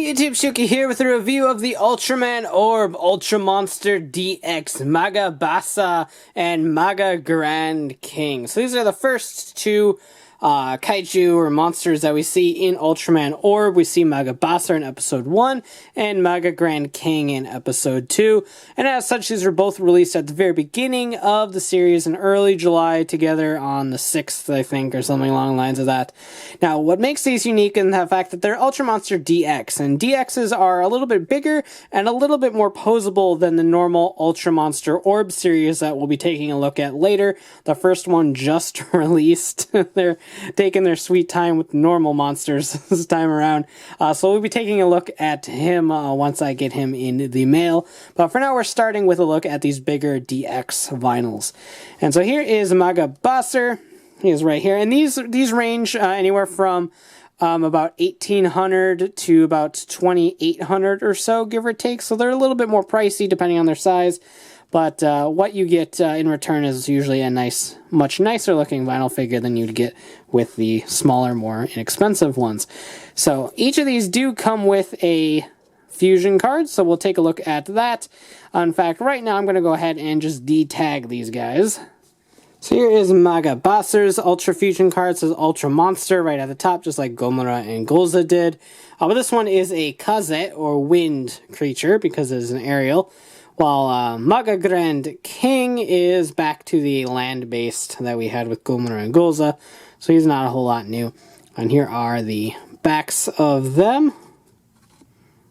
YouTube, Shuki here with a review of the Ultraman Orb, Ultra Monster DX, Maga Basa, and Maga Grand King. So these are the first two kaiju or monsters that we see in Ultraman Orb. We see Maga Basa in episode 1 and Maga Grand King in episode 2. And as such, these were both released at the very beginning of the series in early July together on the 6th, I think, or something along the lines of that. Now, what makes these unique is the fact that they're Ultra Monster DX, and DXs are a little bit bigger and a little bit more posable than the normal Ultra Monster Orb series that we'll be taking a look at later. The first one just released. They're taking their sweet time with normal monsters this time around. So we'll be taking a look at him once I get him in the mail. But for now, we're starting with a look at these bigger DX vinyls. And so here is Maga Basa. He is right here. And these range anywhere from about 1,800 to about 2,800 or so, give or take. So they're a little bit more pricey depending on their size. But what you get in return is usually a nice, much nicer looking vinyl figure than you'd get with the smaller, more inexpensive ones. So each of these do come with a fusion card, so we'll take a look at that. In fact, right now I'm going to go ahead and just detag these guys. So here is Maga Basa's Ultra Fusion card. It says Ultra Monster right at the top, just like Gomora and Golza did. But this one is a Kaze, or wind creature, because it is an aerial. While Maga Grand King is back to the land-based that we had with Gomora and Golza, so he's not a whole lot new. And here are the backs of them.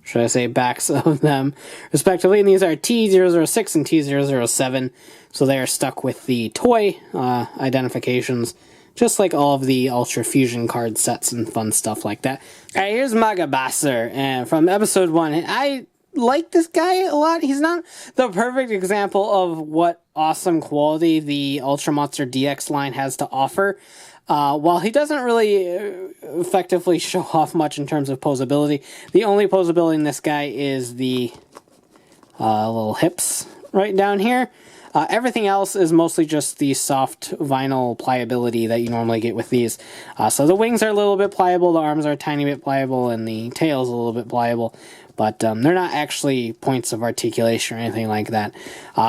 Should I say backs of them, respectively. And these are T006 and T007, so they are stuck with the toy identifications, just like all of the Ultra Fusion card sets and fun stuff like that. Alright, here's Maga Basa from episode 1. I like this guy a lot. He's not the perfect example of what awesome quality the Ultra Monster DX line has to offer. While he doesn't really effectively show off much in terms of posability, the only posability in this guy is the little hips right down here. Everything else is mostly just the soft vinyl pliability that you normally get with these. So the wings are a little bit pliable, the arms are a tiny bit pliable, and the tail is a little bit pliable. But they're not actually points of articulation or anything like that.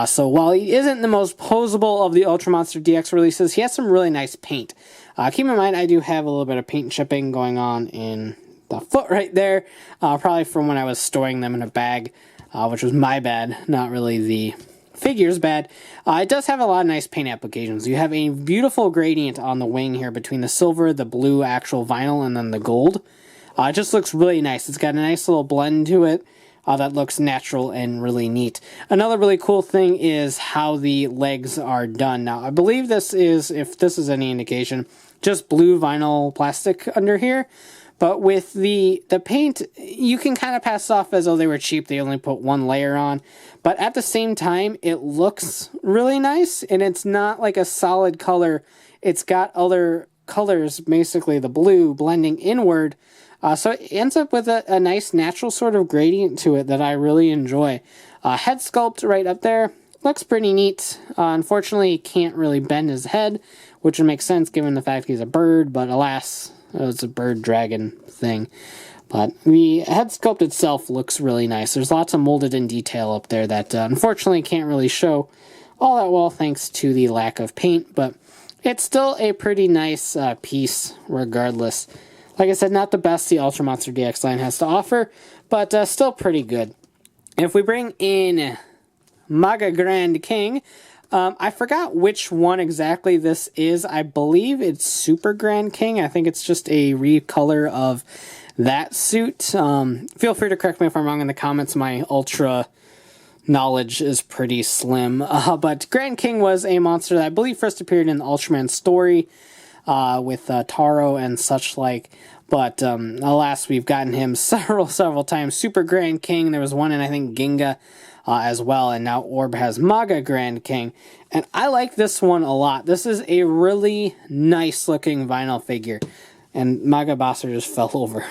So while he isn't the most posable of the Ultra Monster DX releases, he has some really nice paint. Keep in mind, I do have a little bit of paint chipping going on in the foot right there. Probably from when I was storing them in a bag, which was my bad, not really the figure's bad. It does have a lot of nice paint applications. You have a beautiful gradient on the wing here between the silver, the blue actual vinyl, and then the gold. It just looks really nice. It's got a nice little blend to it that looks natural and really neat. Another really cool thing is how the legs are done. Now, I believe this is, if this is any indication, just blue vinyl plastic under here. But with the paint, you can kind of pass off as though they were cheap. They only put one layer on. But at the same time, it looks really nice, and it's not like a solid color. It's got other colors, basically the blue, blending inward. So it ends up with a nice natural sort of gradient to it that I really enjoy. Head sculpt right up there. Looks pretty neat. Unfortunately, he can't really bend his head, which would make sense given the fact he's a bird, but alas, it's a bird dragon thing. But the head sculpt itself looks really nice. There's lots of molded in detail up there that unfortunately can't really show all that well thanks to the lack of paint, but it's still a pretty nice piece regardless. Like I said, not the best the Ultra Monster DX line has to offer, but still pretty good. If we bring in Maga Grand King, I forgot which one exactly this is. I believe it's Super Grand King. I think it's just a recolor of that suit. Feel free to correct me if I'm wrong in the comments. My Ultra knowledge is pretty slim. But Grand King was a monster that I believe first appeared in the Ultraman story with Taro and such like. But alas, we've gotten him several times. Super Grand King, there was one in, I think, Ginga as well. And now Orb has Maga Grand King. And I like this one a lot. This is a really nice looking vinyl figure. And Maga Basa just fell over.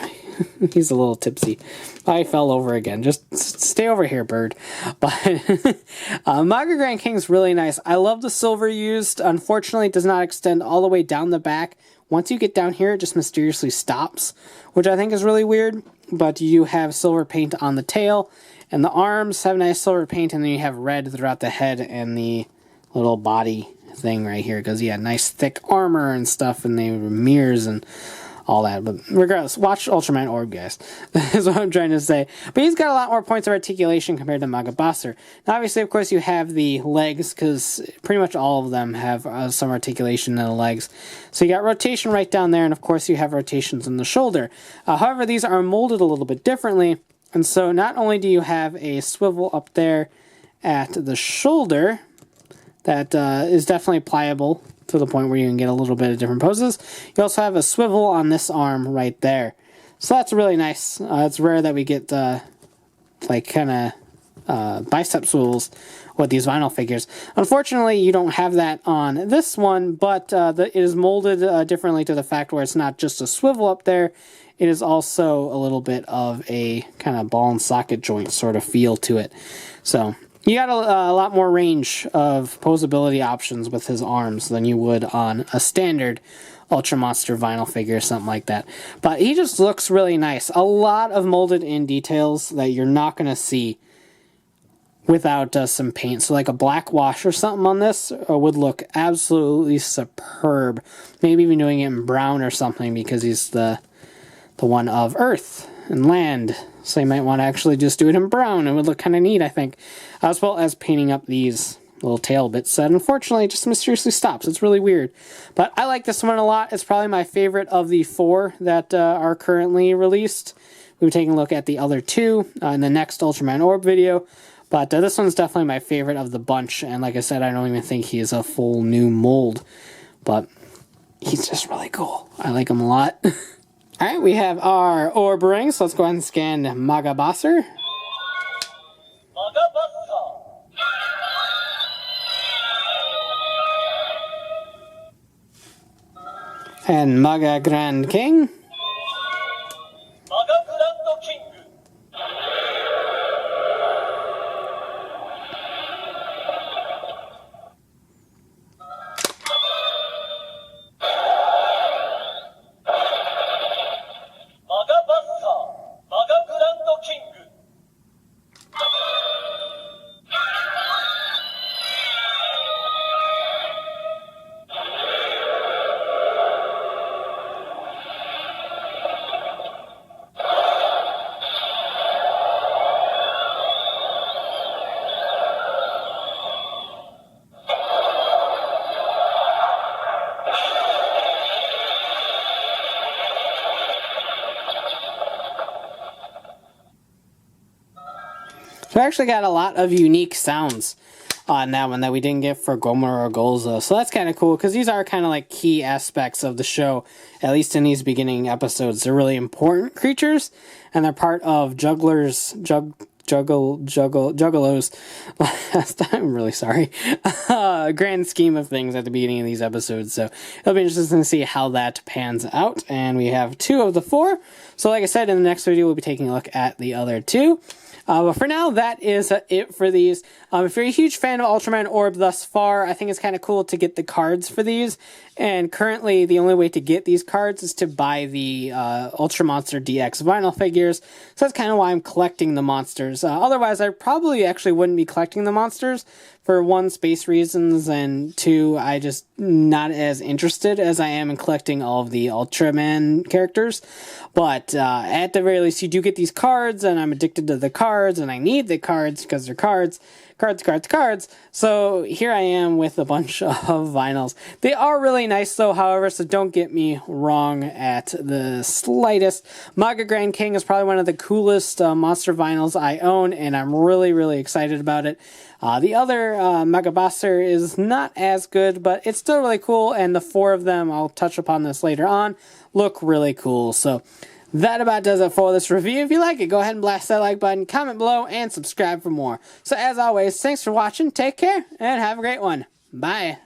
He's a little tipsy. I fell over again. Just stay over here, bird. But Maga Grand King's really nice. I love the silver used. Unfortunately, it does not extend all the way down the back. Once you get down here, it just mysteriously stops, which I think is really weird. but you have silver paint on the tail, and the arms have nice silver paint, and then you have red throughout the head and the little body thing right here, because he had nice thick armor and stuff, and they were mirrors and all that. But regardless, watch Ultraman Orb, guys. That's what I'm trying to say. But he's got a lot more points of articulation compared to Maga. Now, obviously, of course, you have the legs, because pretty much all of them have some articulation in the legs. So you got rotation right down there, and of course, you have rotations in the shoulder. However, these are molded a little bit differently, and so not only do you have a swivel up there at the shoulder that is definitely pliable to the point where you can get a little bit of different poses. You also have a swivel on this arm right there. So that's really nice. It's rare that we get like kind of bicep swivels with these vinyl figures. Unfortunately, you don't have that on this one, but it is molded differently to the fact where it's not just a swivel up there. It is also a little bit of a kind of ball and socket joint sort of feel to it. So you got a lot more range of posability options with his arms than you would on a standard Ultra Monster vinyl figure or something like that. But he just looks really nice. A lot of molded in details that you're not going to see without some paint. So like a black wash or something on this would look absolutely superb. Maybe even doing it in brown or something, because he's the one of Earth and land. So you might want to actually just do it in brown. It would look kind of neat, I think. As well as painting up these little tail bits that unfortunately just mysteriously stops. It's really weird. But I like this one a lot. It's probably my favorite of the 4 that are currently released. We'll be taking a look at the other 2 in the next Ultraman Orb video. But this one's definitely my favorite of the bunch. And like I said, I don't even think he is a full new mold. But he's just really cool. I like him a lot. Alright, we have our orb ring, so let's go ahead and scan Maga. And Maga Grand King. So I actually got a lot of unique sounds on that one that we didn't get for Gomer or Golza. So that's kind of cool, because these are kind of like key aspects of the show, at least in these beginning episodes. They're really important creatures, and they're part of Juggalos. Last time, I'm really sorry. Grand scheme of things at the beginning of these episodes. So it'll be interesting to see how that pans out. And we have 2 of the 4. So like I said, in the next video, we'll be taking a look at the other 2. But for now, that is it for these. If you're a huge fan of Ultraman Orb thus far, I think it's kind of cool to get the cards for these. And currently, the only way to get these cards is to buy the Ultra Monster DX vinyl figures. So that's kind of why I'm collecting the monsters. Otherwise, I probably actually wouldn't be collecting the monsters. For 1, space reasons, and 2, I just not as interested as I am in collecting all of the Ultraman characters. But at the very least, you do get these cards, and I'm addicted to the cards, and I need the cards because they're cards. Cards. So here I am with a bunch of vinyls. They are really nice though, however, so don't get me wrong at the slightest. Maga Grand King is probably one of the coolest monster vinyls I own, and I'm really, really excited about it. The other Maga is not as good, but it's still really cool, and the 4 of them, I'll touch upon this later on, look really cool. So that about does it for this review. If you like it, go ahead and blast that like button, comment below, and subscribe for more. So as always, thanks for watching, take care, and have a great one. Bye.